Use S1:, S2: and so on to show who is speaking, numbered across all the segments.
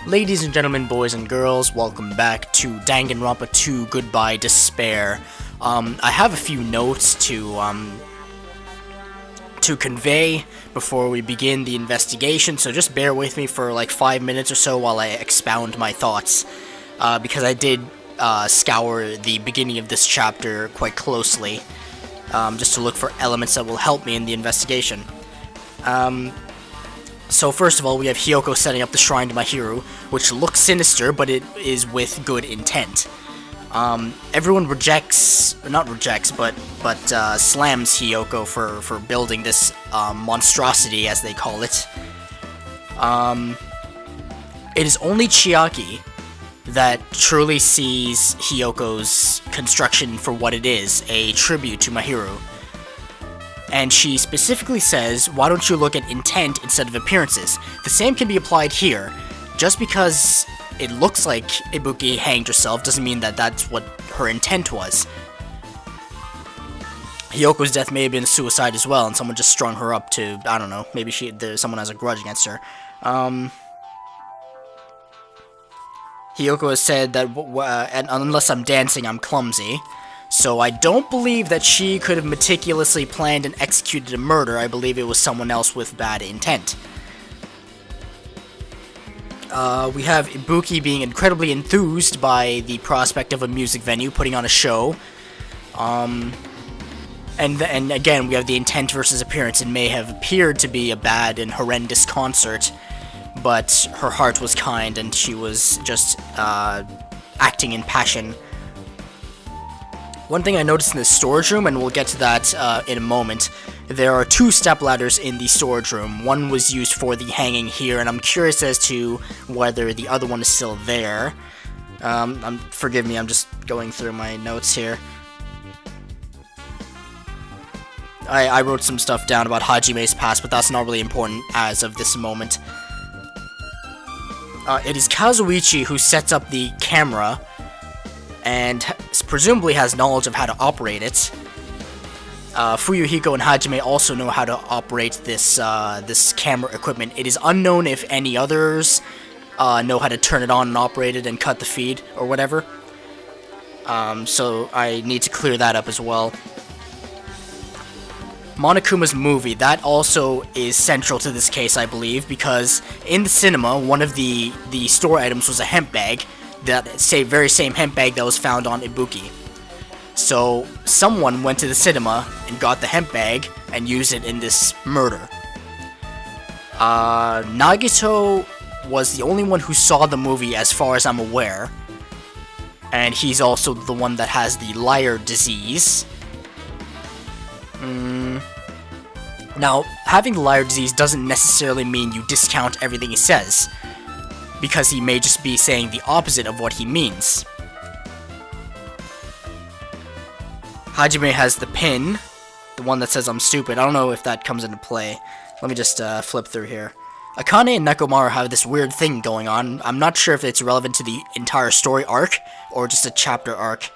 S1: Ladies and gentlemen, boys and girls, welcome back to Danganronpa 2 Goodbye Despair. I have a few notes to convey before we begin the investigation, so just bear with me for like 5 minutes or so while I expound my thoughts, because I did scour the beginning of this chapter quite closely, just to look for elements that will help me in the investigation. So first of all, we have Hiyoko setting up the shrine to Mahiru, which looks sinister, but it is with good intent. Everyone slams Hiyoko for building this monstrosity, as they call it. It is only Chiaki that truly sees Hiyoko's construction for what it is, a tribute to Mahiru. And she specifically says, why don't you look at intent instead of appearances? The same can be applied here. Just because it looks like Ibuki hanged herself doesn't mean that that's what her intent was. Hiyoko's death may have been a suicide as well, and someone just strung her up to, I don't know, maybe someone has a grudge against her. Hiyoko has said that, and unless I'm dancing, I'm clumsy. So I don't believe that she could have meticulously planned and executed a murder. I believe it was someone else with bad intent. We have Ibuki being incredibly enthused by the prospect of a music venue putting on a show. And again, we have the intent versus appearance. It may have appeared to be a bad and horrendous concert, but her heart was kind and she was just acting in passion. One thing I noticed in the storage room, and we'll get to that in a moment, there are 2 stepladders in the storage room. One was used for the hanging here, and I'm curious as to whether the other one is still there. Forgive me, I'm just going through my notes here. I wrote some stuff down about Hajime's past, but that's not really important as of this moment. It is Kazuichi who sets up the camera, and presumably has knowledge of how to operate it. Fuyuhiko and Hajime also know how to operate this camera equipment. It is unknown if any others know how to turn it on and operate it and cut the feed or whatever. So I need to clear that up as well. Monokuma's movie, that also is central to this case, I believe, because in the cinema, one of the store items was a hemp bag. That very same hemp bag that was found on Ibuki. So someone went to the cinema and got the hemp bag and used it in this murder. Nagito was the only one who saw the movie as far as I'm aware. And he's also the one that has the liar disease. Now, having the liar disease doesn't necessarily mean you discount everything he says, because he may just be saying the opposite of what he means. Hajime has the pin, the one that says I'm stupid. I don't know if that comes into play. Let me just flip through here. Akane and Nekomaru have this weird thing going on. I'm not sure if it's relevant to the entire story arc, or just a chapter arc.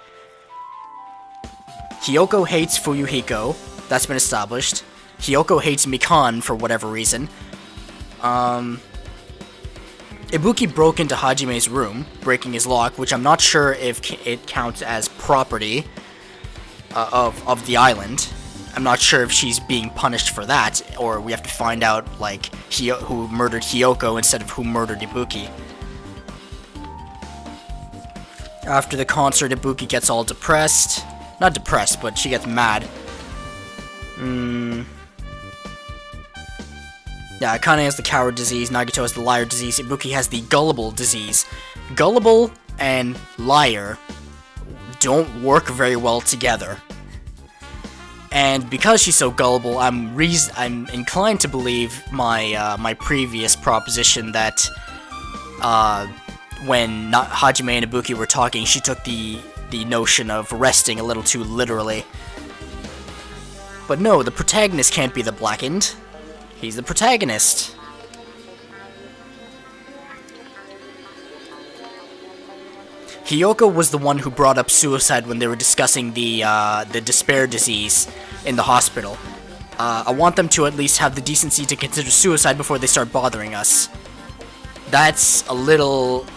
S1: Hiyoko hates Fuyuhiko. That's been established. Hiyoko hates Mikan for whatever reason. Ibuki broke into Hajime's room, breaking his lock, which I'm not sure if it counts as property of the island. I'm not sure if she's being punished for that, or we have to find out, like, who murdered Hiyoko instead of who murdered Ibuki. After the concert, Ibuki gets all depressed. Not depressed, but she gets mad. Yeah, Akane has the coward disease, Nagito has the liar disease, Ibuki has the gullible disease. Gullible and liar don't work very well together. And because she's so gullible, I'm inclined to believe my previous proposition that when Hajime and Ibuki were talking, she took the notion of resting a little too literally. But no, the protagonist can't be the blackened. He's the protagonist. Hiyoko was the one who brought up suicide when they were discussing the despair disease in the hospital. I want them to at least have the decency to consider suicide before they start bothering us. That's a little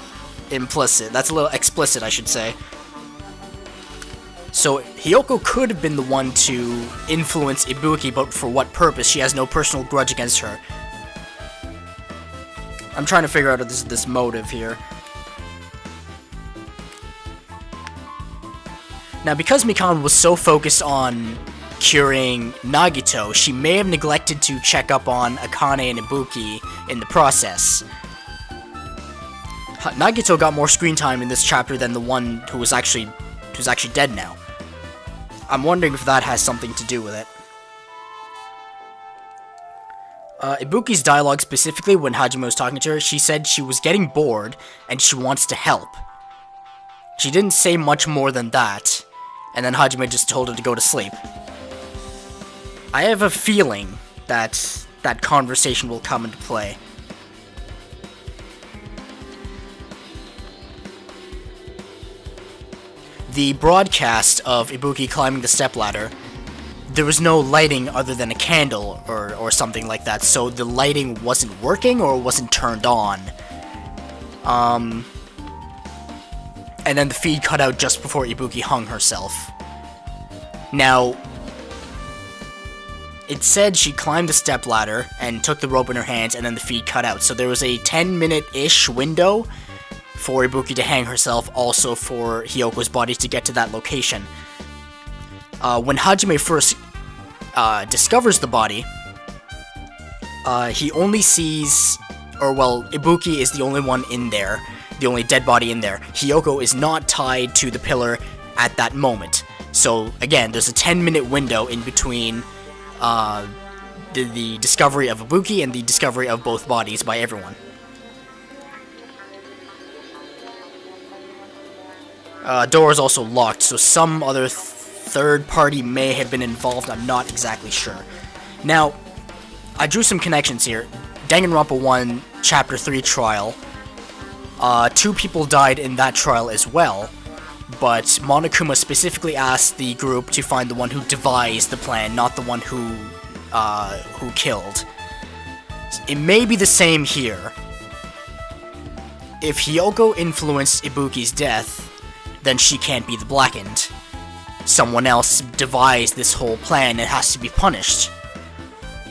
S1: implicit. That's a little explicit, I should say. So Hiyoko could have been the one to influence Ibuki, but for what purpose? She has no personal grudge against her. I'm trying to figure out this motive here. Now, because Mikami was so focused on curing Nagito, she may have neglected to check up on Akane and Ibuki in the process. Nagito got more screen time in this chapter than the one who's actually dead now. I'm wondering if that has something to do with it. Ibuki's dialogue, specifically when Hajime was talking to her, she said she was getting bored and she wants to help. She didn't say much more than that, and then Hajime just told her to go to sleep. I have a feeling that that conversation will come into play. The broadcast of Ibuki climbing the stepladder, there was no lighting other than a candle or something like that, so the lighting wasn't working or wasn't turned on. And then the feed cut out just before Ibuki hung herself. Now, it said she climbed the stepladder and took the rope in her hands, and then the feed cut out, so there was a 10-minute-ish window for Ibuki to hang herself, also for Hiyoko's body to get to that location. When Hajime first discovers the body, he only sees, Ibuki is the only one in there, the only dead body in there. Hiyoko is not tied to the pillar at that moment. So, again, there's a 10-minute window in between the discovery of Ibuki and the discovery of both bodies by everyone. Door is also locked, so some other third party may have been involved. I'm not exactly sure. Now, I drew some connections here. Danganronpa 1 Chapter 3 trial. 2 people died in that trial as well, but Monokuma specifically asked the group to find the one who devised the plan, not the one who killed. It may be the same here. If Hiyoko influenced Ibuki's death, then she can't be the Blackened. Someone else devised this whole plan and has to be punished.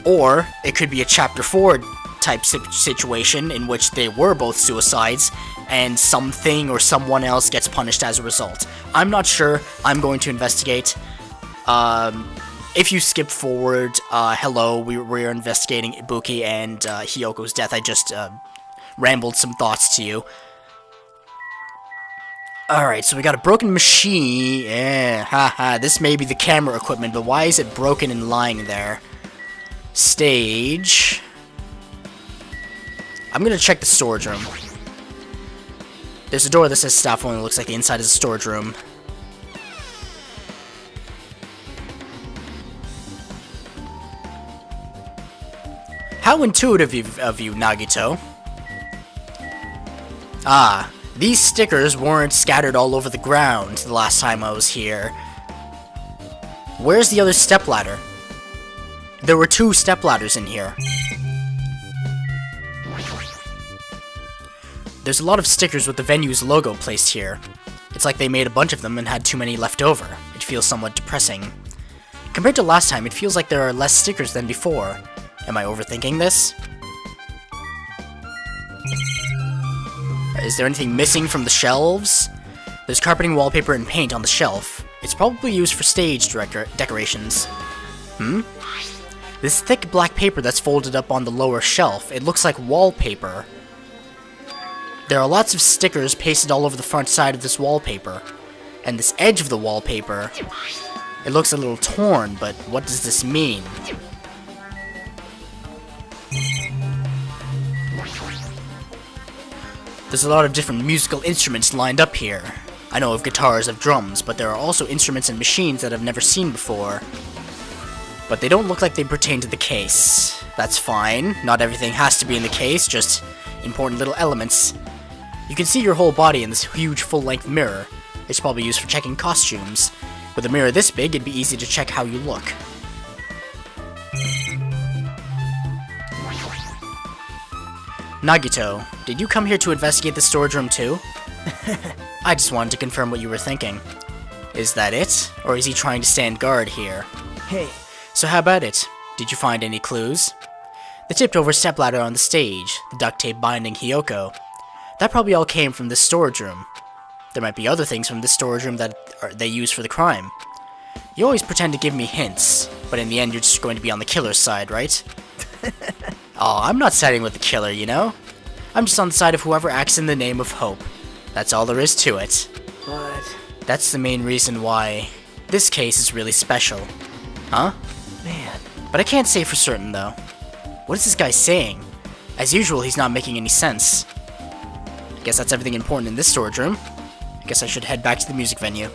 S1: Or, it could be a Chapter 4 type situation in which they were both suicides, and something or someone else gets punished as a result. I'm not sure. I'm going to investigate. If you skip forward, hello, we're investigating Ibuki and Hiyoko's death. I just rambled some thoughts to you. Alright, so we got a broken machine. This may be the camera equipment, but why is it broken and lying there? Stage. I'm gonna check the storage room. There's a door that says staff only. Looks like the inside is a storage room. How intuitive of you, Nagito. Ah. These stickers weren't scattered all over the ground the last time I was here. Where's the other stepladder? There were 2 stepladders in here. There's a lot of stickers with the venue's logo placed here. It's like they made a bunch of them and had too many left over. It feels somewhat depressing. Compared to last time, it feels like there are less stickers than before. Am I overthinking this? Is there anything missing from the shelves? There's carpeting, wallpaper, and paint on the shelf. It's probably used for stage decorations. This thick black paper that's folded up on the lower shelf, it looks like wallpaper. There are lots of stickers pasted all over the front side of this wallpaper. And this edge of the wallpaper, it looks a little torn, but what does this mean? There's a lot of different musical instruments lined up here. I know of guitars, of drums, but there are also instruments and machines that I've never seen before. But they don't look like they pertain to the case. That's fine. Not everything has to be in the case, just important little elements. You can see your whole body in this huge full-length mirror. It's probably used for checking costumes. With a mirror this big, it'd be easy to check how you look. Nagito, did you come here to investigate the storage room too? I just wanted to confirm what you were thinking. Is that it? Or is he trying to stand guard here?
S2: Hey.
S1: So how about it? Did you find any clues? The tipped-over stepladder on the stage, the duct tape binding Hiyoko. That probably all came from this storage room. There might be other things from this storage room that they use for the crime. You always pretend to give me hints, but in the end you're just going to be on the killer's side, right? Oh, I'm not siding with the killer, you know? I'm just on the side of whoever acts in the name of hope. That's all there is to it.
S2: But...
S1: That's the main reason why this case is really special. Huh?
S2: Man.
S1: But I can't say for certain, though. What is this guy saying? As usual, he's not making any sense. Guess that's everything important in this storage room. I guess I should head back to the music venue.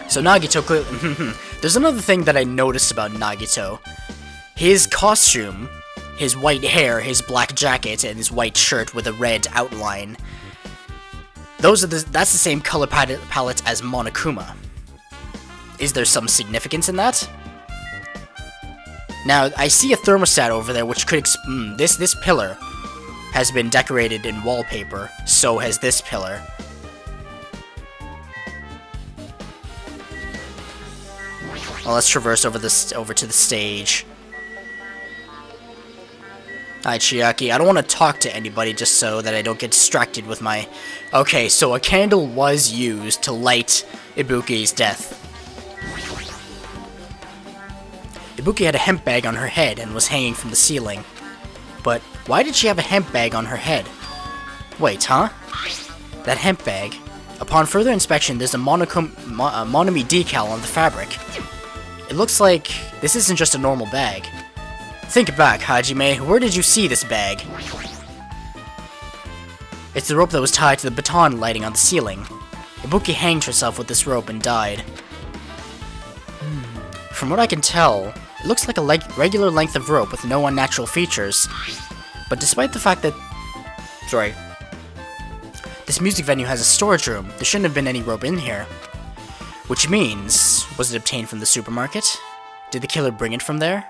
S1: So Nagito, there's another thing that I noticed about Nagito. His costume, his white hair, his black jacket, and his white shirt with a red outline. That's the same color palette as Monokuma. Is there some significance in that? Now, I see a thermostat over there, which could this pillar has been decorated in wallpaper. So has this pillar. Well, let's traverse over to the stage. Alright, Chiaki, I don't want to talk to anybody just so that I don't get distracted with my... Okay, so a candle was used to light Ibuki's death. Ibuki had a hemp bag on her head and was hanging from the ceiling. But why did she have a hemp bag on her head? Wait, huh? That hemp bag. Upon further inspection, there's a Monomi decal on the fabric. It looks like this isn't just a normal bag. Think back, Hajime, where did you see this bag? It's the rope that was tied to the baton lighting on the ceiling. Ibuki hanged herself with this rope and died. From what I can tell, it looks like a regular length of rope with no unnatural features. But despite the fact that... this music venue has a storage room, there shouldn't have been any rope in here. Which means, was it obtained from the supermarket? Did the killer bring it from there?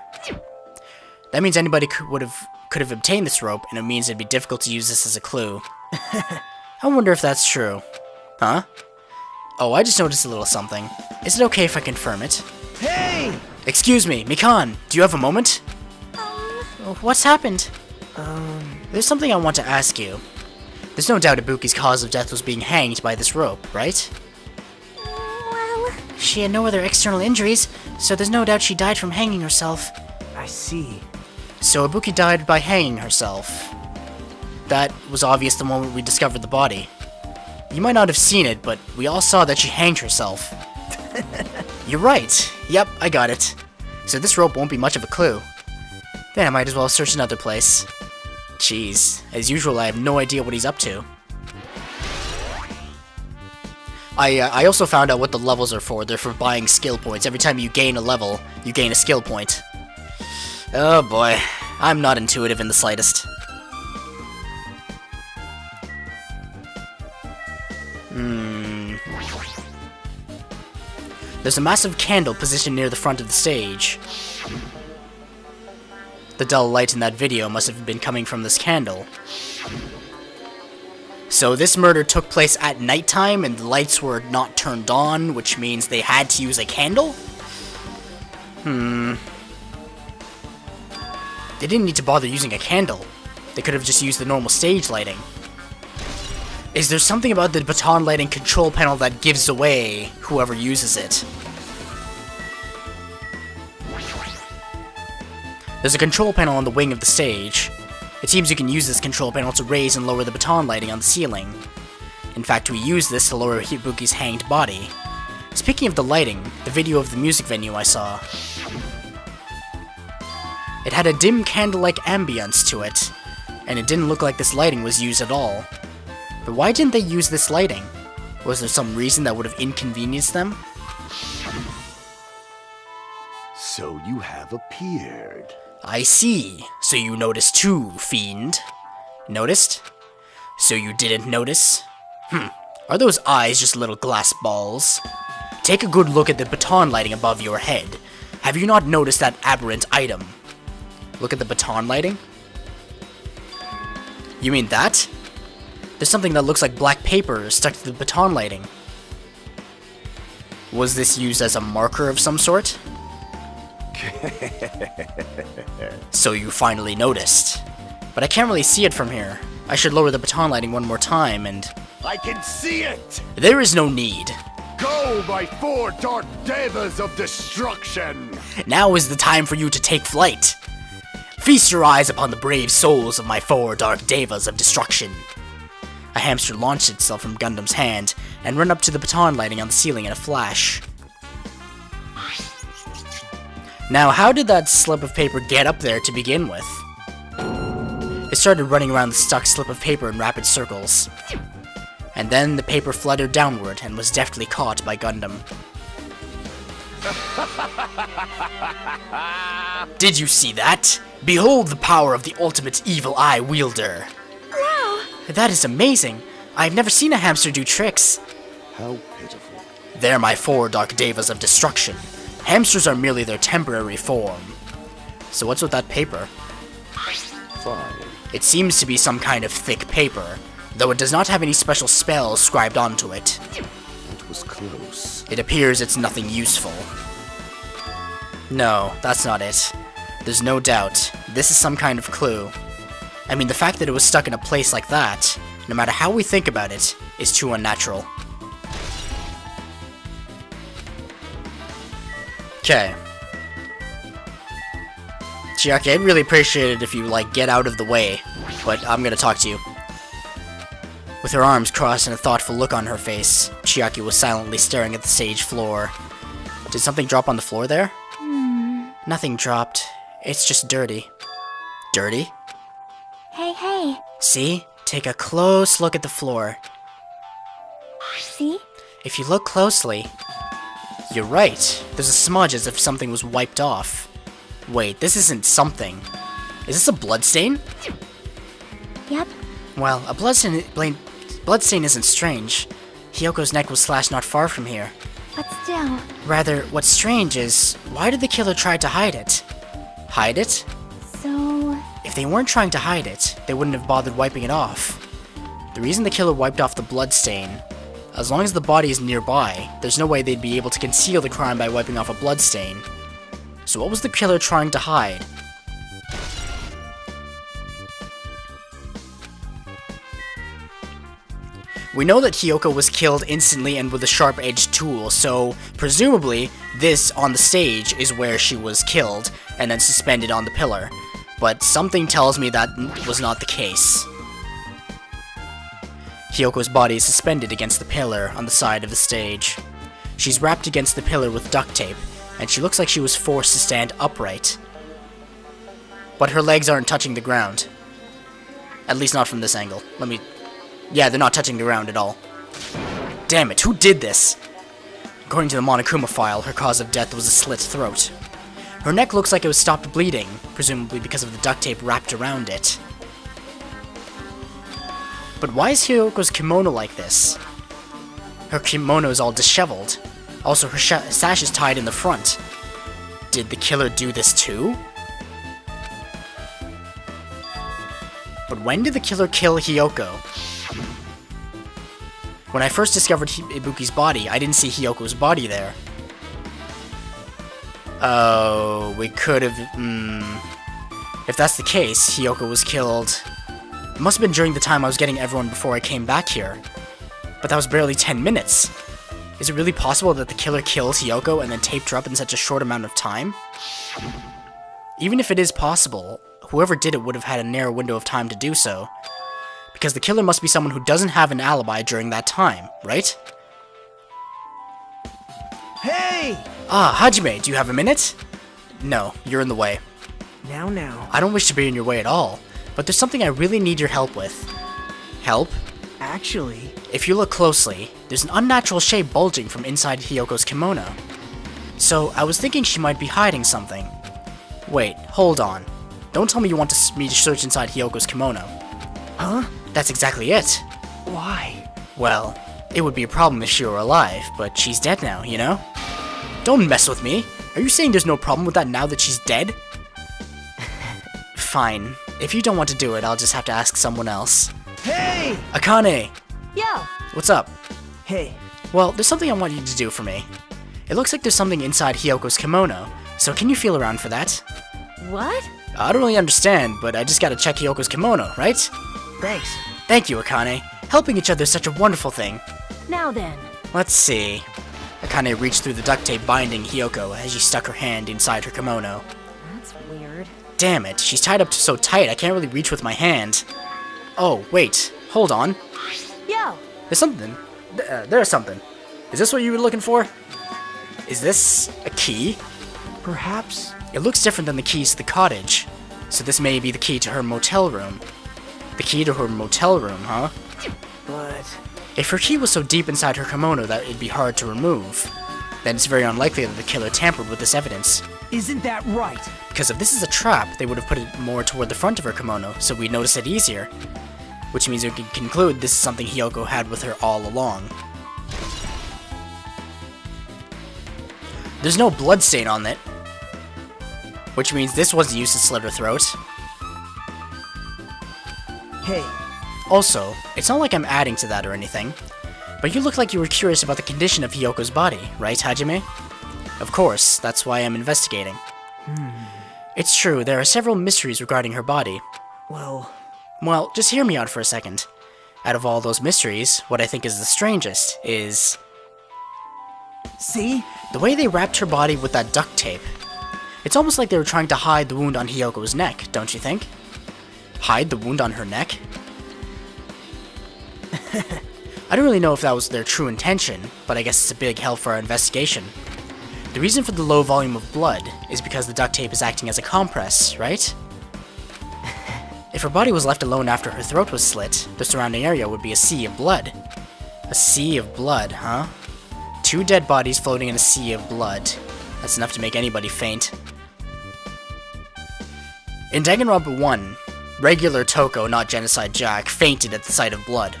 S1: That means anybody could have obtained this rope, and it means it'd be difficult to use this as a clue. I wonder if that's true. Huh? Oh, I just noticed a little something. Is it okay if I confirm it?
S2: Hey!
S1: Excuse me, Mikan, do you have a moment? What's happened? There's something I want to ask you. There's no doubt Ibuki's cause of death was being hanged by this rope, right?
S3: Well...
S1: She had no other external injuries, so there's no doubt she died from hanging herself.
S2: I see.
S1: So Ibuki died by hanging herself. That was obvious the moment we discovered the body. You might not have seen it, but we all saw that she hanged herself. You're right. Yep, I got it. So this rope won't be much of a clue. Then I might as well search another place. Jeez, as usual, I have no idea what he's up to. I also found out what the levels are for. They're for buying skill points. Every time you gain a level, you gain a skill point. Oh boy, I'm not intuitive in the slightest. There's a massive candle positioned near the front of the stage. The dull light in that video must have been coming from this candle. So this murder took place at nighttime and the lights were not turned on, which means they had to use a candle? They didn't need to bother using a candle. They could have just used the normal stage lighting. Is there something about the baton lighting control panel that gives away whoever uses it? There's a control panel on the wing of the stage. It seems you can use this control panel to raise and lower the baton lighting on the ceiling. In fact, we use this to lower Ibuki's hanged body. Speaking of the lighting, the video of the music venue I saw. It had a dim candle-like ambience to it, and it didn't look like this lighting was used at all. But why didn't they use this lighting? Was there some reason that would have inconvenienced them?
S4: So you have appeared.
S1: I see. So you noticed too, fiend. Noticed? So you didn't notice? Are those eyes just little glass balls? Take a good look at the baton lighting above your head. Have you not noticed that aberrant item? Look at the baton lighting. You mean that? There's something that looks like black paper stuck to the baton lighting. Was this used as a marker of some sort? So you finally noticed. But I can't really see it from here. I should lower the baton lighting one more time and...
S4: I can see it!
S1: There is no need.
S4: Go, my 4 dark devas of destruction!
S1: Now is the time for you to take flight. Feast your eyes upon the brave souls of my 4 dark devas of destruction. A hamster launched itself from Gundam's hand and ran up to the baton lighting on the ceiling in a flash. Now, how did that slip of paper get up there to begin with? It started running around the stuck slip of paper in rapid circles. And then the paper fluttered downward and was deftly caught by Gundam. Did you see that? Behold the power of the ultimate evil eye wielder.
S3: Wow!
S1: That is amazing. I've never seen a hamster do tricks.
S4: How pitiful.
S1: They're my 4 dark devas of destruction. Hamsters are merely their temporary form. So what's with that paper?
S4: Fine.
S1: It seems to be some kind of thick paper, though it does not have any special spells scribed onto it.
S4: It was close.
S1: It appears it's nothing useful. No, that's not it. There's no doubt. This is some kind of clue. I mean, the fact that it was stuck in a place like that, no matter how we think about it, is too unnatural. Okay. Chiaki, I'd really appreciate it if you, get out of the way, but I'm gonna talk to you. With her arms crossed and a thoughtful look on her face, Chiaki was silently staring at the stage floor. Did something drop on the floor there? Nothing dropped. It's just dirty. Dirty?
S3: Hey.
S1: See? Take a close look at the floor.
S3: See?
S1: If you look closely... You're right. There's a smudge as if something was wiped off. Wait, this isn't something. Is this a bloodstain?
S3: Yep.
S1: Well, a bloodstain isn't strange. Hyoko's neck was slashed not far from here.
S3: But still.
S1: Rather, what's strange is, why did the killer try to hide it? Hide it?
S3: So...
S1: If they weren't trying to hide it, they wouldn't have bothered wiping it off. The reason the killer wiped off the bloodstain, as long as the body is nearby, there's no way they'd be able to conceal the crime by wiping off a bloodstain. So what was the killer trying to hide? We know that Hyoko was killed instantly and with a sharp-edged tool, so presumably this on the stage is where she was killed and then suspended on the pillar. But something tells me that was not the case. Hyoko's body is suspended against the pillar on the side of the stage. She's wrapped against the pillar with duct tape, and she looks like she was forced to stand upright. But her legs aren't touching the ground. At least not from this angle. Yeah, they're not touching the ground at all. Damn it, who did this? According to the Monokuma file, her cause of death was a slit throat. Her neck looks like it was stopped bleeding, presumably because of the duct tape wrapped around it. But why is Hyoko's kimono like this? Her kimono is all disheveled. Also, her sash is tied in the front. Did the killer do this too? But when did the killer kill Hyoko? When I first discovered Ibuki's body, I didn't see Hyoko's body there. Oh, we could have... If that's the case, Hyoko was killed... It must have been during the time I was getting everyone before I came back here. But that was barely 10 minutes. Is it really possible that the killer killed Hyoko and then taped her up in such a short amount of time? Even if it is possible, whoever did it would have had a narrow window of time to do so. Because the killer must be someone who doesn't have an alibi during that time, right?
S2: Hey!
S1: Ah, Hajime, do you have a minute? No, you're in the way.
S2: Now.
S1: I don't wish to be in your way at all, but there's something I really need your help with. Help?
S2: Actually...
S1: If you look closely, there's an unnatural shape bulging from inside Hyoko's kimono. So, I was thinking she might be hiding something. Wait, hold on. Don't tell me you want me to search inside Hyoko's kimono.
S2: Huh?
S1: That's exactly it.
S2: Why?
S1: Well, it would be a problem if she were alive, but she's dead now, you know? Don't mess with me. Are you saying there's no problem with that now that she's dead? fine. If you don't want to do it, I'll just have to ask someone else.
S2: Hey!
S1: Akane!
S3: Yo!
S1: What's up?
S2: Hey,
S1: Well, there's something I want you to do for me. It looks like there's something inside Hyoko's kimono, so can you feel around for that?
S3: What?
S1: I don't really understand, but I just gotta check Hyoko's kimono, right?
S2: thanks.
S1: Thank you, Akane. Helping each other is such a wonderful thing.
S3: Now then.
S1: Let's see. Akane reached through the duct tape binding Hyoko as she stuck her hand inside her kimono.
S3: That's weird.
S1: Damn it, she's tied up so tight I can't really reach with my hand. Oh, wait. Hold on.
S3: Yo!
S1: There's something. There's something. Is this what you were looking for? Is this a key?
S2: Perhaps.
S1: It looks different than the keys to the cottage. So this may be the key to her motel room. The key to her motel room, huh?
S2: But
S1: If her key was so deep inside her kimono that it'd be hard to remove, then it's very unlikely that the killer tampered with this evidence.
S2: isn't that right?
S1: Because if this is a trap, they would have put it more toward the front of her kimono, so we'd notice it easier. Which means we can conclude this is something Hyoko had with her all along. There's no blood stain on it, which means this wasn't used to slit her throat.
S2: Hey,
S1: Also, it's not like I'm adding to that or anything, but you look like you were curious about the condition of Hyoko's body, right, Hajime? Of course, that's why I'm investigating. It's true, there are several mysteries regarding her body.
S2: well,
S1: Well, just hear me out for a second. Out of all those mysteries, what I think is the strangest is
S2: see?
S1: the way they wrapped her body with that duct tape. It's almost like they were trying to hide the wound on Hyoko's neck, don't you think? Hide the wound on her neck? I don't really know if that was their true intention, but I guess it's a big help for our investigation. The reason for the low volume of blood is because the duct tape is acting as a compress, right? If her body was left alone after her throat was slit, the surrounding area would be a sea of blood. A sea of blood, huh? 2 dead bodies floating in a sea of blood. That's enough to make anybody faint. In Danganronpa 1, regular Toko, not Genocide Jack, fainted at the sight of blood.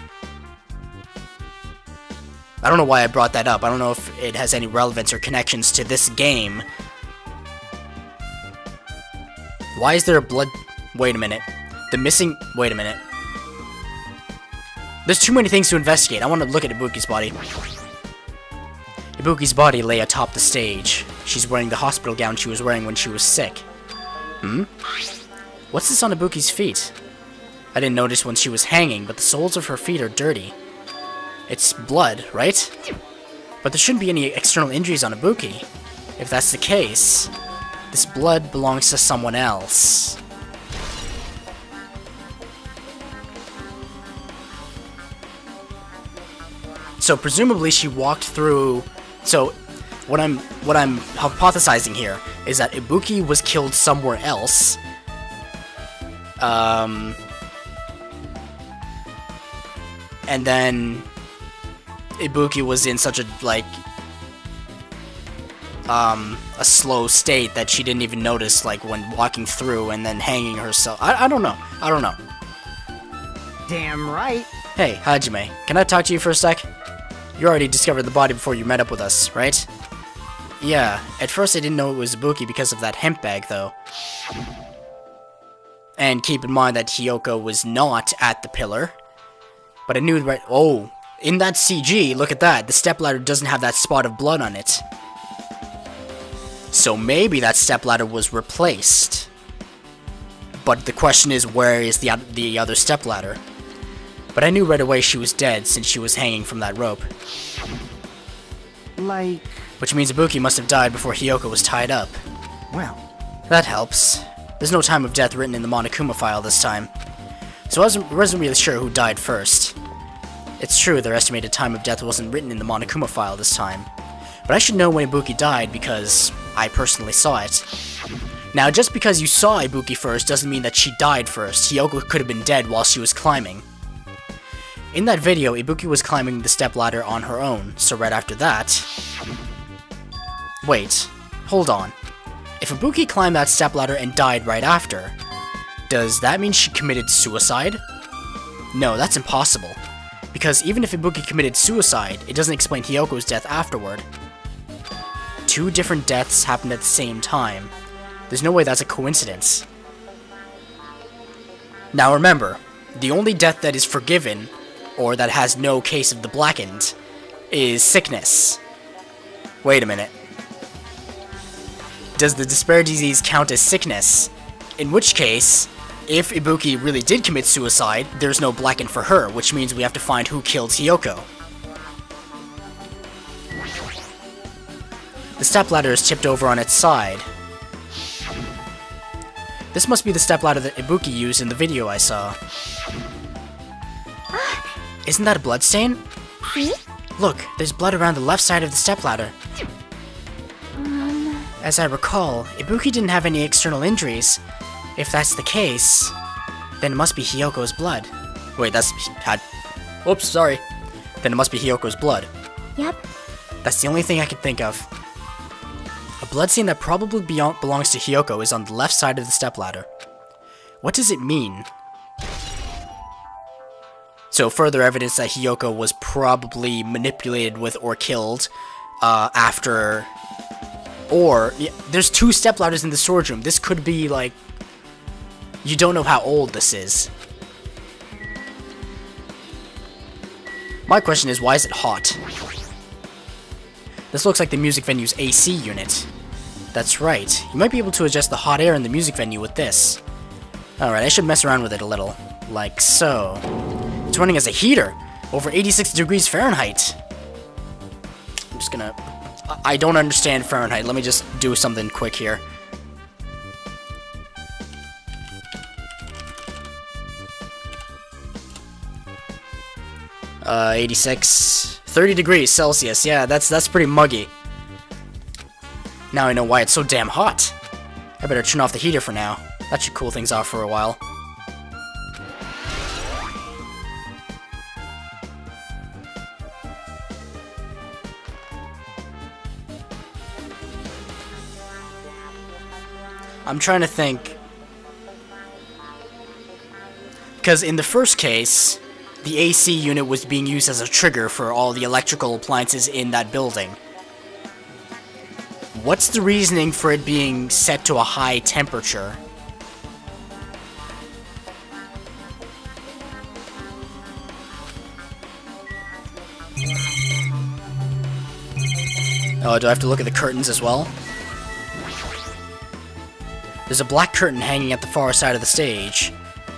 S1: I don't know why I brought that up. I don't know if it has any relevance or connections to this game. Why is there a blood... Wait a minute. Wait a minute. There's too many things to investigate. I want to look at Ibuki's body. Ibuki's body lay atop the stage. She's wearing the hospital gown she was wearing when she was sick. What's this on Ibuki's feet? I didn't notice when she was hanging, but the soles of her feet are dirty. It's blood, right? But there shouldn't be any external injuries on Ibuki. If that's the case, this blood belongs to someone else. So presumably she walked through... So what I'm hypothesizing here is that Ibuki was killed somewhere else. And then Ibuki was in such a, like, a slow state that she didn't even notice, like, when walking through and then hanging herself. I don't know. I don't know.
S2: Damn right.
S1: Hey, Hajime, can I talk to you for a sec? You already discovered the body before you met up with us, right? Yeah, at first I didn't know it was Ibuki because of that hemp bag, though. And keep in mind that Hyoko was not at the pillar. But I knew right... Oh, in that CG, look at that. The stepladder doesn't have that spot of blood on it. So maybe that stepladder was replaced. But the question is, where is the other stepladder? But I knew right away she was dead since she was hanging from that rope.
S2: Like,
S1: Which means Ibuki must have died before Hyoko was tied up.
S2: well,
S1: That helps. There's no time of death written in the Monokuma file this time. So I wasn't really sure who died first. It's true their estimated time of death wasn't written in the Monokuma file this time. But I should know when Ibuki died because I personally saw it. Now, just because you saw Ibuki first doesn't mean that she died first. Hyoko could have been dead while she was climbing. In that video, Ibuki was climbing the stepladder on her own, so right after that... Wait, hold on. If Ibuki climbed that stepladder and died right after, does that mean she committed suicide? No, that's impossible. Because even if Ibuki committed suicide, it doesn't explain Hyoko's death afterward. 2 different deaths happened at the same time. There's no way that's a coincidence. Now remember, the only death that is forgiven, or that has no case of the blackened, is sickness. Wait a minute. Does the despair disease count as sickness? In which case, if Ibuki really did commit suicide, there's no blackened for her, which means we have to find who killed Hiyoko. The stepladder is tipped over on its side. This must be the stepladder that Ibuki used in the video I saw. Isn't that a bloodstain? Look, there's blood around the left side of the stepladder. As I recall, Ibuki didn't have any external injuries. If that's the case, then it must be Hiyoko's blood. Wait, oops, sorry. Then it must be Hiyoko's blood.
S3: Yep.
S1: That's the only thing I can think of. A bloodstain that probably belongs to Hiyoko is on the left side of the stepladder. What does it mean? So further evidence that Hiyoko was probably manipulated with or killed after... Or, yeah, there's 2 stepladders in the storage room. This could be, like... You don't know how old this is. My question is, why is it hot? This looks like the music venue's AC unit. That's right. You might be able to adjust the hot air in the music venue with this. Alright, I should mess around with it a little. Like so. It's running as a heater. Over 86 degrees Fahrenheit. I'm just gonna... I don't understand Fahrenheit. Let me just do something quick here. Uh, 86... 30 degrees Celsius. Yeah, that's pretty muggy. Now I know why it's so damn hot. I better turn off the heater for now. That should cool things off for a while. I'm trying to think. Because in the first case, the AC unit was being used as a trigger for all the electrical appliances in that building. What's the reasoning for it being set to a high temperature? Oh, do I have to look at the curtains as well? There's a black curtain hanging at the far side of the stage.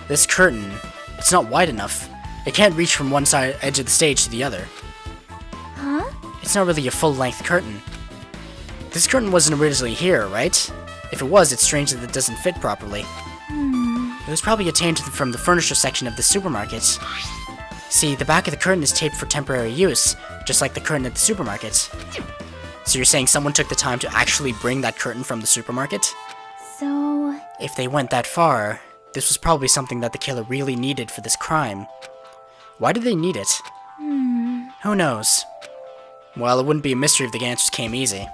S1: This curtain, it's not wide enough. It can't reach from one side edge of the stage to the other.
S3: Huh?
S1: It's not really a full-length curtain. This curtain wasn't originally here, right? If it was, it's strange that it doesn't fit properly. It was probably obtained from the furniture section of the supermarket. See, the back of the curtain is taped for temporary use, just like the curtain at the supermarket. So you're saying someone took the time to actually bring that curtain from the supermarket?
S3: So...
S1: If they went that far, this was probably something that the killer really needed for this crime. Why did they need it? Who knows? Well, it wouldn't be a mystery if the answers came easy.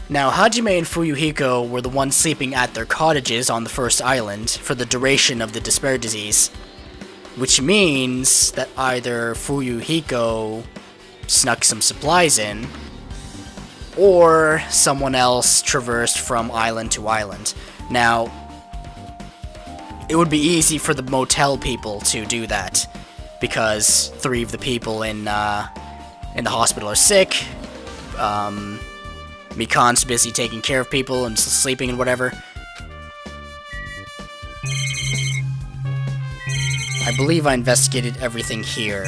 S1: Now, Hajime and Fuyuhiko were the ones sleeping at their cottages on the first island for the duration of the despair disease. Which means that either Fuyuhiko snuck some supplies in, or someone else traversed from island to island. Now, it would be easy for the motel people to do that, because 3 of the people in the hospital are sick. Mikan's busy taking care of people and sleeping and whatever. I believe I investigated everything here.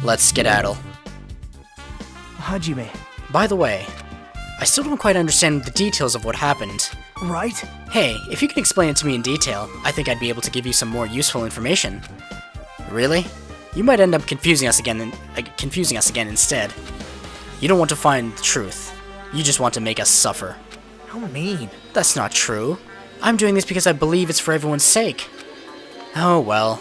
S1: Let's skedaddle.
S2: Hajime,
S1: By the way, I still don't quite understand the details of what happened.
S2: right?
S1: Hey, if you can explain it to me in detail, I think I'd be able to give you some more useful information. Really? You might end up confusing us again instead. You don't want to find the truth. You just want to make us suffer.
S2: How mean.
S1: That's not true. I'm doing this because I believe it's for everyone's sake. Oh well.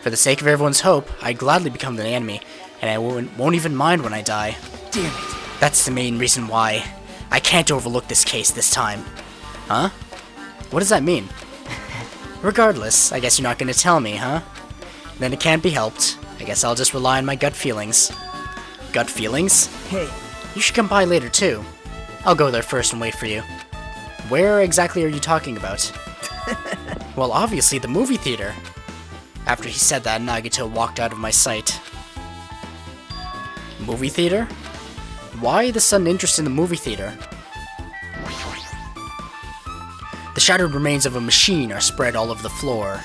S1: For the sake of everyone's hope, I'd gladly become the enemy, and I won't even mind when I die.
S2: Damn it.
S1: That's the main reason why I can't overlook this case this time. Huh? What does that mean? Regardless, I guess you're not gonna tell me, huh? Then it can't be helped. I guess I'll just rely on my gut feelings. Gut feelings?
S2: Hey,
S1: You should come by later too. I'll go there first and wait for you. Where exactly are you talking about? Well, obviously the movie theater. After he said that, Nagito walked out of my sight. Movie theater? Why the sudden interest in the movie theater? The shattered remains of a machine are spread all over the floor.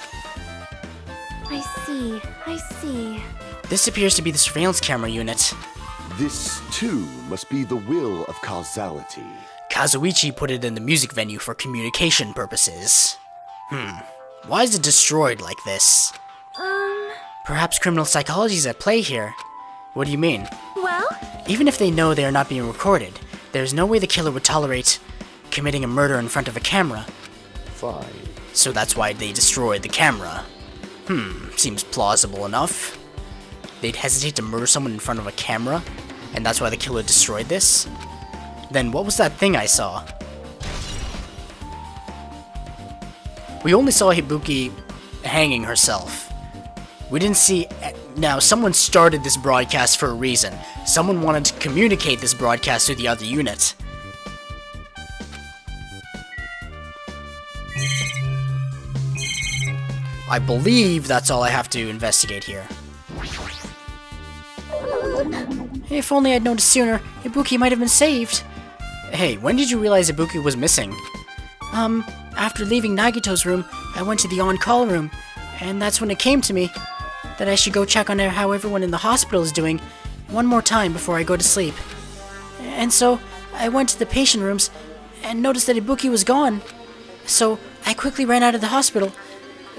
S3: I see.
S1: This appears to be the surveillance camera unit.
S4: This, too, must be the will of causality.
S1: Kazuichi put it in the music venue for communication purposes. Why is it destroyed like this? Perhaps criminal psychology is at play here. What do you mean?
S3: Well,
S1: Even if they know they are not being recorded, there's no way the killer would tolerate committing a murder in front of a camera.
S4: Fine.
S1: So that's why they destroyed the camera. Seems plausible enough. They'd hesitate to murder someone in front of a camera, and that's why the killer destroyed this? Then what was that thing I saw? We only saw Hibuki hanging herself. We didn't see... Now, someone started this broadcast for a reason. Someone wanted to communicate this broadcast to the other unit. I believe that's all I have to investigate here. If only I'd noticed sooner, Ibuki might have been saved. Hey, when did you realize Ibuki was missing? After leaving Nagito's room, I went to the on-call room, and that's when it came to me that I should go check on how everyone in the hospital is doing one more time before I go to sleep. And so, I went to the patient rooms and noticed that Ibuki was gone. So, I quickly ran out of the hospital.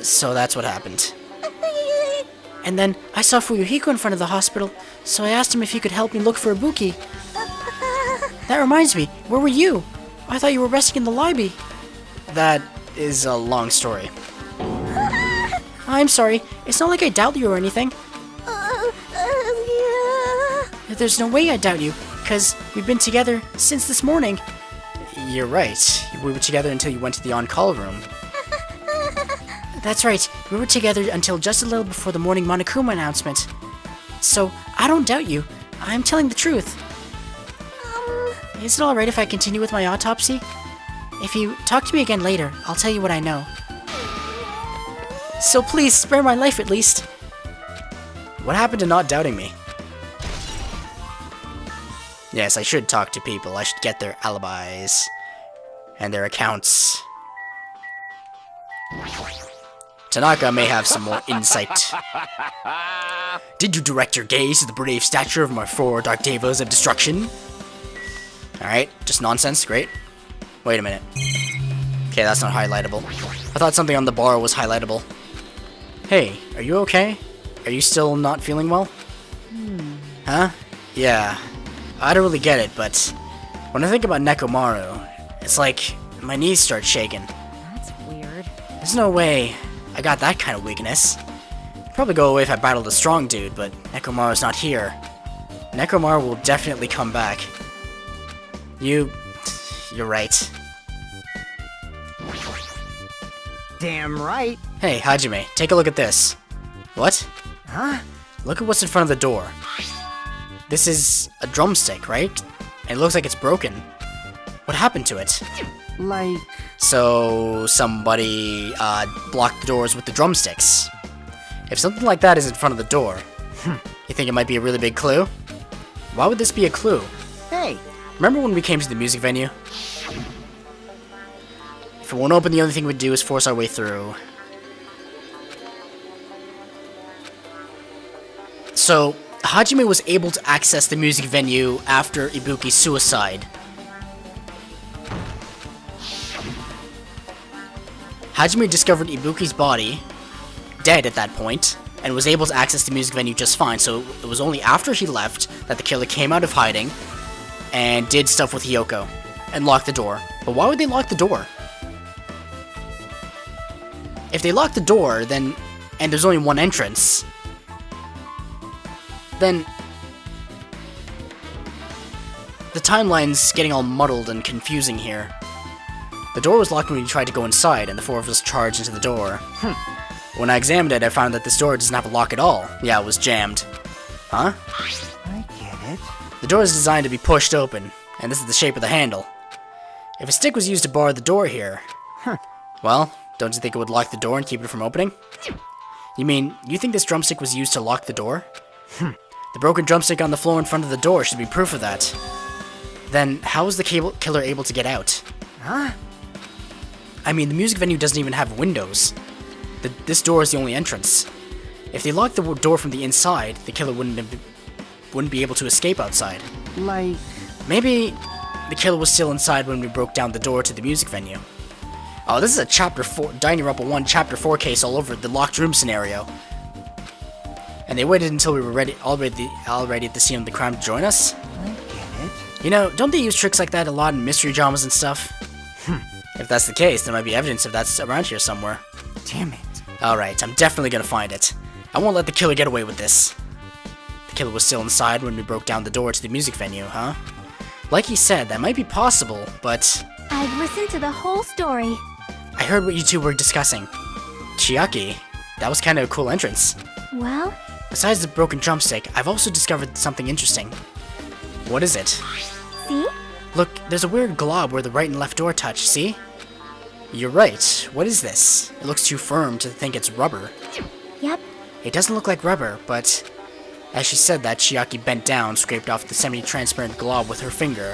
S1: So that's what happened. And then I saw Fuyuhiko in front of the hospital, so I asked him if he could help me look for Ibuki. That reminds me, where were you? I thought you were resting in the lobby. That is a long story. I'm sorry, it's not like I doubt you or anything. There's no way I doubt you, because we've been together since this morning. You're right, we were together until you went to the on-call room. That's right, we were together until just a little before the morning Monokuma announcement. So, I don't doubt you. I'm telling the truth. Is it alright if I continue with my autopsy? If you talk to me again later, I'll tell you what I know. So please, spare my life at least. What happened to not doubting me? Yes, I should talk to people. I should get their alibis and their accounts. Tanaka may have some more insight. Did you direct your gaze to the brave stature of my 4 Dark Devas of Destruction? Alright, just nonsense, great. Wait a minute. Okay, that's not highlightable. I thought something on the bar was highlightable. Hey, are you okay? Are you still not feeling well? Huh? Yeah. I don't really get it, but when I think about Nekomaru, it's like my knees start shaking.
S2: That's weird.
S1: There's no way I got that kind of weakness. It'd probably go away if I battled a strong dude, but Nekomaru's not here. Nekomaru will definitely come back. You're right.
S2: Damn right.
S1: Hey, Hajime, take a look at this. What?
S2: Huh?
S1: Look at what's in front of the door. This is a drumstick, right? And it looks like it's broken. What happened to it?
S2: Like...
S1: So, somebody, blocked the doors with the drumsticks. If something like that is in front of the door, you think it might be a really big clue? Why would this be a clue?
S2: Hey!
S1: Remember when we came to the music venue? If it won't open, the only thing we'd do is force our way through. So, Hajime was able to access the music venue after Ibuki's suicide. Hajime discovered Ibuki's body, dead at that point, and was able to access the music venue just fine, so it was only after he left that the killer came out of hiding and did stuff with Hiyoko and locked the door. But why would they lock the door? If they lock the door, then, and there's only one entrance, then the timeline's getting all muddled and confusing here. The door was locked when we tried to go inside, and the 4 of us charged into the door. When I examined it, I found that this door doesn't have a lock at all. Yeah, it was jammed. Huh?
S2: I get it.
S1: The door is designed to be pushed open, and this is the shape of the handle. If a stick was used to bar the door here, well, don't you think it would lock the door and keep it from opening? You mean, you think this drumstick was used to lock the door? The broken drumstick on the floor in front of the door should be proof of that. Then, how was the killer able to get out?
S2: Huh?
S1: I mean, the music venue doesn't even have windows. This door is the only entrance. If they locked the door from the inside, the killer wouldn't be able to escape outside.
S2: Like...
S1: Maybe the killer was still inside when we broke down the door to the music venue. Oh, this is a Chapter 4, Danganronpa 1 Chapter 4 case all over the locked room scenario. And they waited until we were all ready at the scene of the crime to join us?
S2: I get it.
S1: You know, don't they use tricks like that a lot in mystery dramas and stuff? If that's the case, there might be evidence of that around here somewhere.
S2: Damn it.
S1: Alright, I'm definitely gonna find it. I won't let the killer get away with this. The killer was still inside when we broke down the door to the music venue, huh? Like he said, that might be possible, but...
S3: I've listened to the whole story.
S1: I heard what you two were discussing. Chiaki, that was kind of a cool entrance.
S3: Well,
S1: Besides the broken drumstick, I've also discovered something interesting. What is it?
S3: see?
S1: Look, there's a weird glob where the right and left door touch, see? You're right. What is this? It looks too firm to think it's rubber.
S3: Yep.
S1: It doesn't look like rubber, but... As she said that, Chiaki bent down, scraped off the semi-transparent glob with her finger.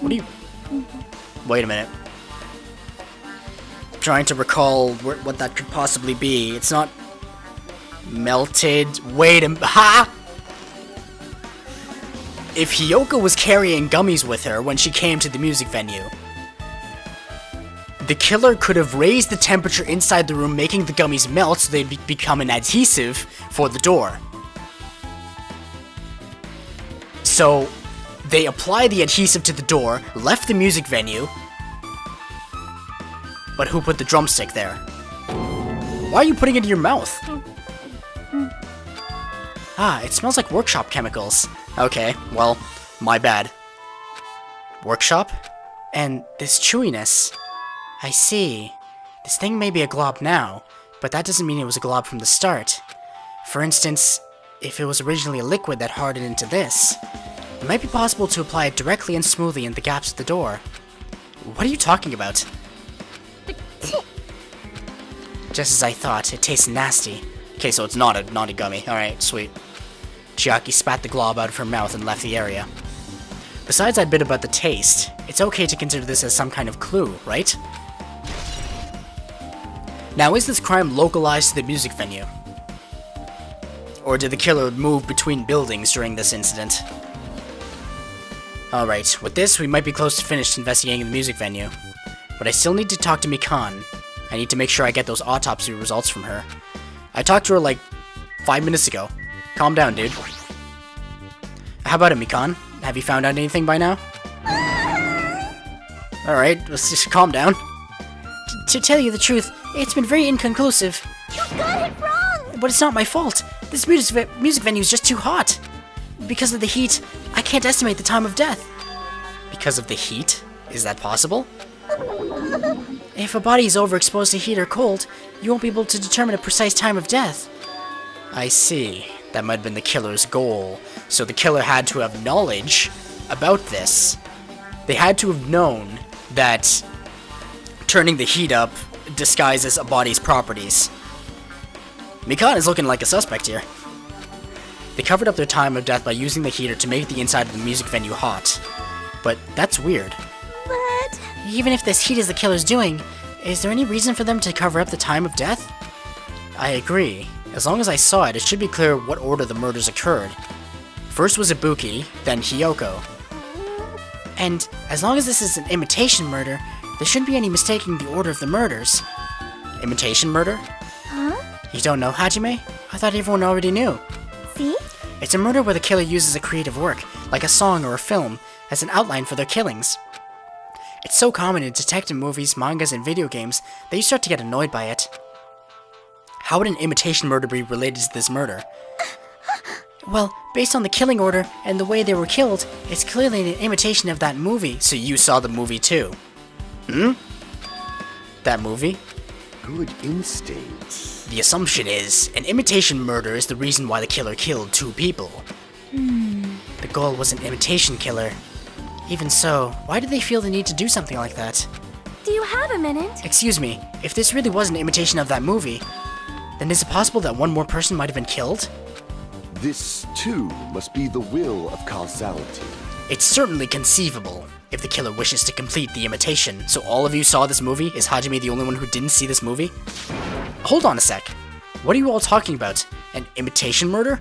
S1: What do you... Wait a minute. Trying to recall what that could possibly be. It's not... melted... Wait a... Ha! If Hiyoko was carrying gummies with her when she came to the music venue, the killer could have raised the temperature inside the room, making the gummies melt so they'd become an adhesive for the door. So, they applied the adhesive to the door, left the music venue, but who put the drumstick there? Why are you putting it in your mouth? Ah, it smells like workshop chemicals. Okay, well, my bad. Workshop? And this chewiness. I see. This thing may be a glob now, but that doesn't mean it was a glob from the start. For instance, if it was originally a liquid that hardened into this, it might be possible to apply it directly and smoothly in the gaps of the door. What are you talking about? Just as I thought, it tastes nasty. Okay, so it's not a gummy. Alright, sweet. Chiaki spat the glob out of her mouth and left the area. Besides that bit about the taste, it's okay to consider this as some kind of clue, right? Now, is this crime localized to the music venue? Or did the killer move between buildings during this incident? Alright, with this, we might be close to finished investigating the music venue. But I still need to talk to Mikan. I need to make sure I get those autopsy results from her. I talked to her like 5 minutes ago. Calm down, dude. How about it, Mikan? Have you found out anything by now? Alright, let's just calm down. To tell you the truth, it's been very inconclusive.
S3: You got it wrong!
S1: But it's not my fault. This music venue is just too hot. Because of the heat, I can't estimate the time of death. Because of the heat? Is that possible? If a body is overexposed to heat or cold, you won't be able to determine a precise time of death. I see. That might have been the killer's goal. So the killer had to have knowledge about this. They had to have known that turning the heat up disguises a body's properties. Mikan is looking like a suspect here. They covered up their time of death by using the heater to make the inside of the music venue hot. But that's weird.
S3: But...
S1: Even if this heat is the killer's doing, is there any reason for them to cover up the time of death? I agree. As long as I saw it, it should be clear what order the murders occurred. First was Ibuki, then Hiyoko. And as long as this is an imitation murder, there shouldn't be any mistaking the order of the murders. Imitation murder?
S3: Huh?
S1: You don't know, Hajime? I thought everyone already knew.
S3: See?
S1: It's a murder where the killer uses a creative work, like a song or a film, as an outline for their killings. It's so common in detective movies, mangas, and video games that you start to get annoyed by it. How would an imitation murder be related to this murder? Well, based on the killing order and the way they were killed, it's clearly an imitation of that movie. So you saw the movie too? That movie?
S4: Good instincts.
S1: The assumption is, an imitation murder is the reason why the killer killed 2 people. The goal was an imitation killer. Even so, why did they feel the need to do something like that?
S3: Do you have a minute?
S1: Excuse me, if this really was an imitation of that movie, then is it possible that one more person might have been killed?
S4: This, too, must be the will of causality.
S1: It's certainly conceivable, if the killer wishes to complete the imitation. So all of you saw this movie? Is Hajime the only one who didn't see this movie? Hold on a sec. What are you all talking about? An imitation murder?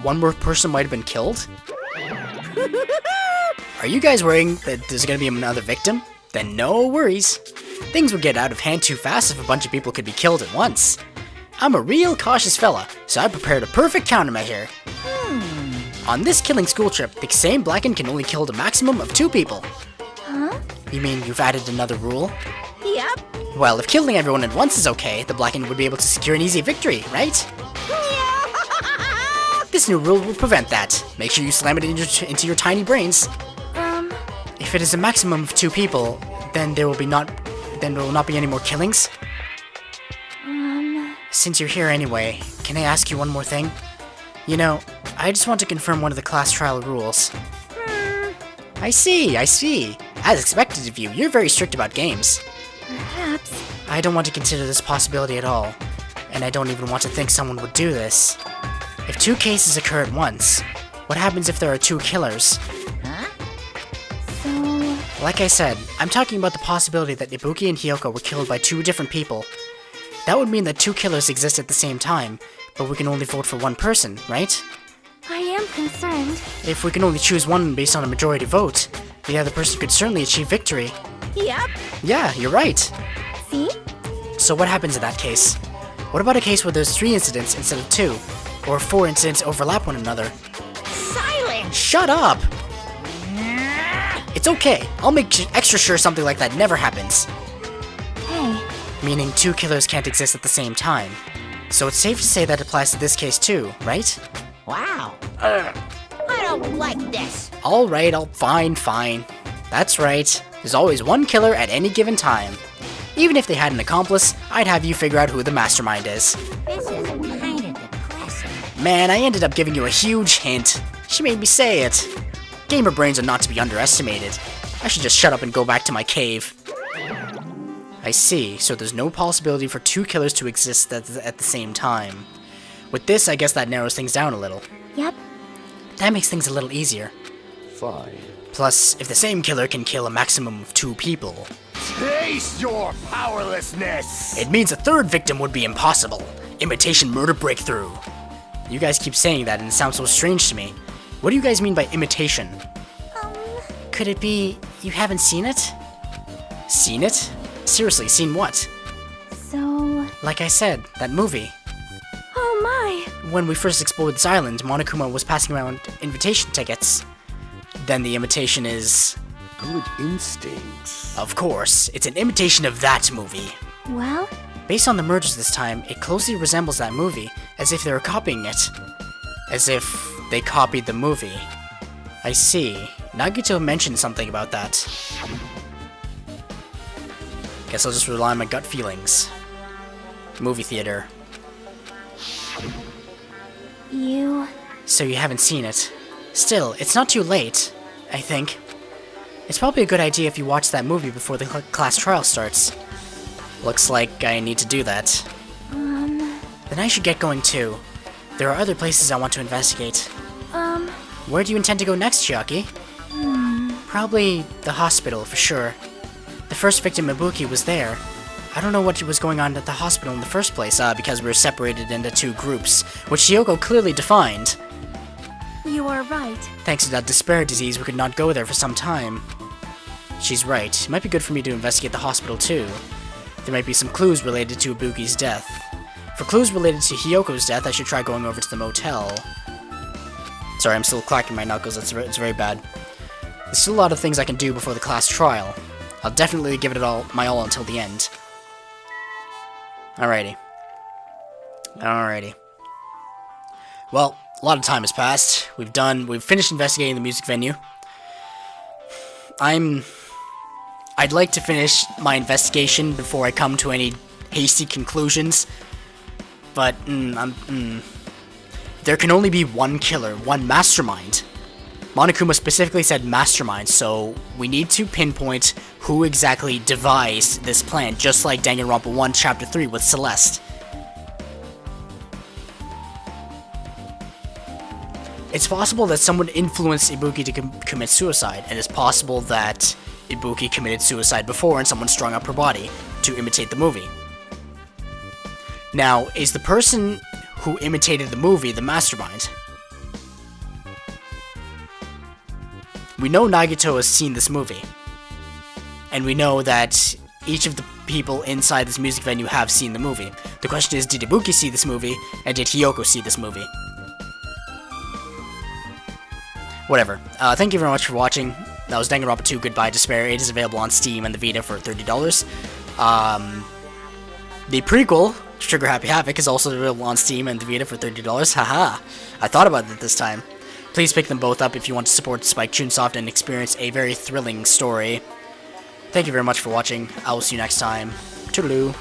S1: One more person might have been killed? Are you guys worrying that there's gonna be another victim? Then no worries. Things would get out of hand too fast if a bunch of people could be killed at once. I'm a real cautious fella, so I prepared a perfect countermeasure. On this killing school trip, the same Blackened can only kill a maximum of 2 people.
S3: Huh?
S1: You mean you've added another rule?
S3: Yep.
S1: Well, if killing everyone at once is okay, the Blackened would be able to secure an easy victory, right? This new rule will prevent that. Make sure you slam it into your tiny brains. If it is a maximum of 2 people, then there will not be any more killings. Since you're here anyway, can I ask you one more thing? You know, I just want to confirm one of the class trial rules. I see. As expected of you, you're very strict about games.
S3: Perhaps.
S1: I don't want to consider this possibility at all, and I don't even want to think someone would do this. If 2 cases occur at once, what happens if there are 2 killers?
S3: So...
S1: Like I said, I'm talking about the possibility that Ibuki and Hiyoko were killed by 2 different people. That would mean that 2 killers exist at the same time, but we can only vote for one person, right?
S3: I am concerned.
S1: If we can only choose one based on a majority vote, the other person could certainly achieve victory.
S3: Yep.
S1: Yeah, you're right.
S3: See?
S1: So what happens in that case? What about a case where there's 3 incidents instead of 2? Or 4 incidents overlap one another?
S3: Silence!
S1: Shut up! It's okay, I'll make extra sure something like that never happens.
S3: Hey.
S1: Meaning 2 killers can't exist at the same time. So it's safe to say that applies to this case too, right?
S5: Wow. I don't like this.
S1: Alright, fine. That's right. There's always one killer at any given time. Even if they had an accomplice, I'd have you figure out who the mastermind is.
S5: This is kind of depressing.
S1: Man, I ended up giving you a huge hint. She made me say it. Gamer brains are not to be underestimated. I should just shut up and go back to my cave. I see, so there's no possibility for 2 killers to exist at the same time. With this, I guess that narrows things down a little.
S3: Yep.
S1: That makes things a little easier.
S4: Fine.
S1: Plus, if the same killer can kill a maximum of 2 people,
S4: Taste your powerlessness!
S1: it means a 3rd victim would be impossible. Imitation murder breakthrough. You guys keep saying that and it sounds so strange to me. What do you guys mean by imitation? Could it be you haven't seen it? Seen it? Seriously, seen what?
S3: So...
S1: Like I said, that movie.
S3: Oh my!
S1: When we first explored this island, Monokuma was passing around invitation tickets. Then the imitation is...
S4: Good instincts.
S1: Of course, it's an imitation of that movie.
S3: Well?
S1: Based on the mergers this time, it closely resembles that movie, as if they were copying it. As if they copied the movie. I see. Nagito mentioned something about that. Guess I'll just rely on my gut feelings. Movie theater.
S3: You...
S1: So you haven't seen it. Still, it's not too late, I think. It's probably a good idea if you watch that movie before the class trial starts. Looks like I need to do that. Then I should get going too. There are other places I want to investigate. Where do you intend to go next, Chiaki? Probably the hospital, for sure. The first victim, Ibuki, was there. I don't know what was going on at the hospital in the first place, because we were separated into 2 groups, which Hiyoko clearly defined.
S3: You are right.
S1: Thanks to that despair disease, we could not go there for some time. She's right. It might be good for me to investigate the hospital too. There might be some clues related to Ibuki's death. For clues related to Hiyoko's death, I should try going over to the motel. Sorry, I'm still clacking my knuckles. It's very bad. There's still a lot of things I can do before the class trial. I'll definitely give it my all until the end. Alrighty. Well, a lot of time has passed. We've finished investigating the music venue. I'd like to finish my investigation before I come to any hasty conclusions. But, there can only be one killer, one mastermind. Monokuma specifically said mastermind, so we need to pinpoint who exactly devised this plan, just like Danganronpa 1 Chapter 3 with Celeste. It's possible that someone influenced Ibuki to commit suicide, and it's possible that Ibuki committed suicide before and someone strung up her body to imitate the movie. Now, is the person who imitated the movie the mastermind? We know Nagito has seen this movie, and we know that each of the people inside this music venue have seen the movie. The question is, did Ibuki see this movie, and did Hiyoko see this movie? Whatever. Thank you very much for watching. That was Danganronpa 2 Goodbye Despair. It is available on Steam and the Vita for $30. The prequel, Trigger Happy Havoc, is also available on Steam and the Vita for $30. Haha. I thought about it this time. Please pick them both up if you want to support Spike Chunsoft and experience a very thrilling story. Thank you very much for watching. I will see you next time. Toodaloo.